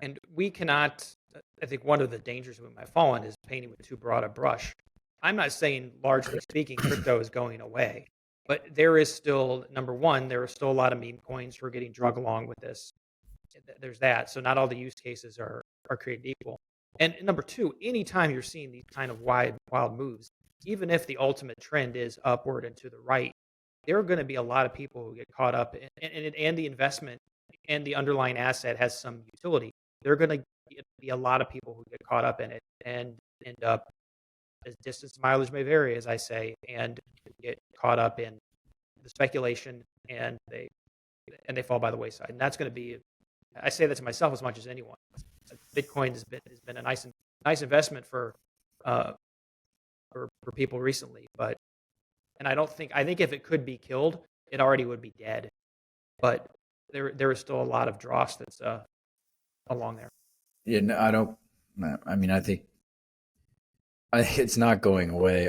And we cannot, I think one of the dangers we might fall in is painting with too broad a brush. I'm not saying, largely speaking, crypto is going away, but there is still, number one, there are still a lot of meme coins who are getting drug along with this. There's that. So not all the use cases are created equal. And number two, anytime you're seeing these kind of wild moves, even if the ultimate trend is upward and to the right, there are going to be a lot of people who get caught up and the investment and the underlying asset has some utility. There are going to be a lot of people who get caught up in it and end up, as distance mileage may vary, as I say, and get caught up in the speculation and they fall by the wayside. And that's going to be, I say that to myself as much as anyone. Bitcoin has been a nice investment for people recently, but I think if it could be killed, it already would be dead. But there is still a lot of dross that's along there. Yeah, no, I don't. I mean, I think it's not going away,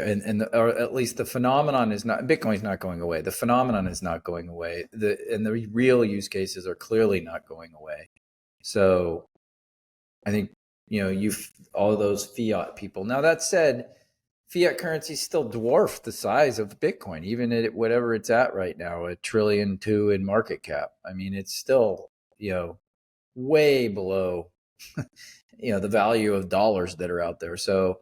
or at least the phenomenon is not. Bitcoin's not going away. The phenomenon is not going away. The real use cases are clearly not going away. So, I think all of those fiat people. Now that said, fiat currencies still dwarf the size of Bitcoin, even at whatever it's at right now, $1.2 trillion in market cap. I mean, it's still way below the value of dollars that are out there. So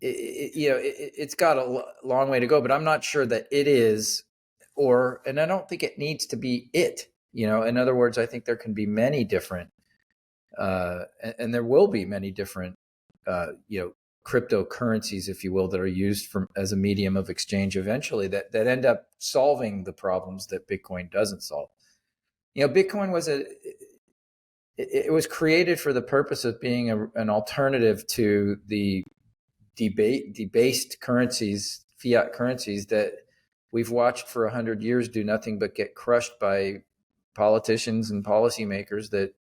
it's got a long way to go, but I'm not sure that it is, and I don't think it needs to be it. In other words, I think there can be many different and there will be many different cryptocurrencies, if you will, that are used as a medium of exchange eventually that end up solving the problems that Bitcoin doesn't solve. Bitcoin was created for the purpose of being an alternative to the debased currencies, fiat currencies that we've watched for 100 years do nothing but get crushed by politicians and policymakers that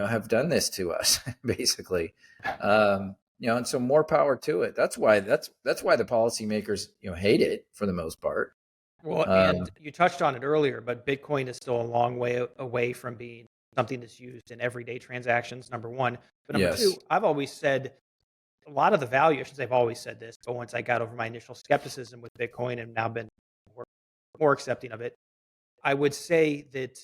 have done this to us, basically. And so more power to it. That's why the policymakers hate it for the most part. Well, and you touched on it earlier, but Bitcoin is still a long way away from being something that's used in everyday transactions, number one. But number two, I've always said a lot of the value, I shouldn't say I've always said this, but once I got over my initial skepticism with Bitcoin and now been more accepting of it, I would say that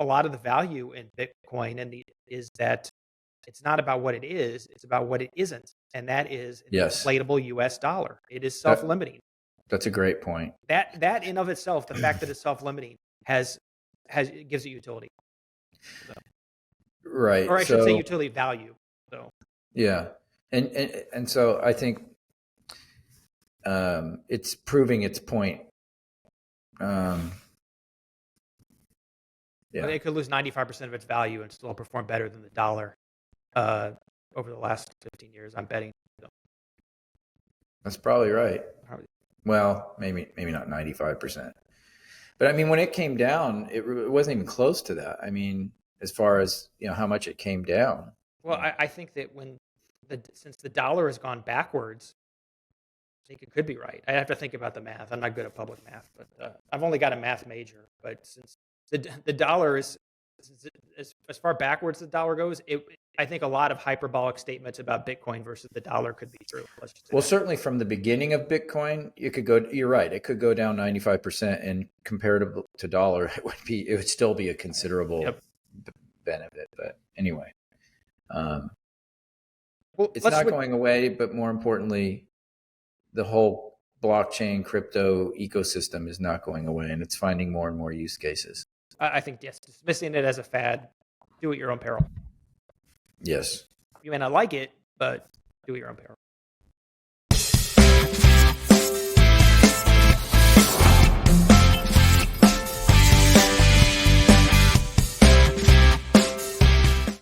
a lot of the value in Bitcoin is that it's not about what it is, it's about what it isn't. And that is an inflatable US dollar. It is self-limiting. That's a great point. That in of itself, the fact that it's self-limiting gives it utility. So. Right. Or I should say utility value. So yeah. And so I think it's proving its point. But it could lose 95% of its value and still perform better than the dollar over the last 15 years, I'm betting. So. That's probably right. Well, maybe not 95%. But I mean, when it came down, it wasn't even close to that. I mean, as far as how much it came down. Well, I think that since the dollar has gone backwards, I think it could be right. I have to think about the math. I'm not good at public math, but I've only got a math major. But since the dollar is as far backwards as the dollar goes, I think a lot of hyperbolic statements about Bitcoin versus the dollar could be true. Well, certainly from the beginning of Bitcoin, you're right. It could go down 95%, and comparative to dollar, it would still be a considerable benefit. But anyway, it's not going away, but more importantly, the whole blockchain crypto ecosystem is not going away, and it's finding more and more use cases. I think, yes, dismissing it as a fad, do at your own peril. Yes. You may not like it, but do at your own peril.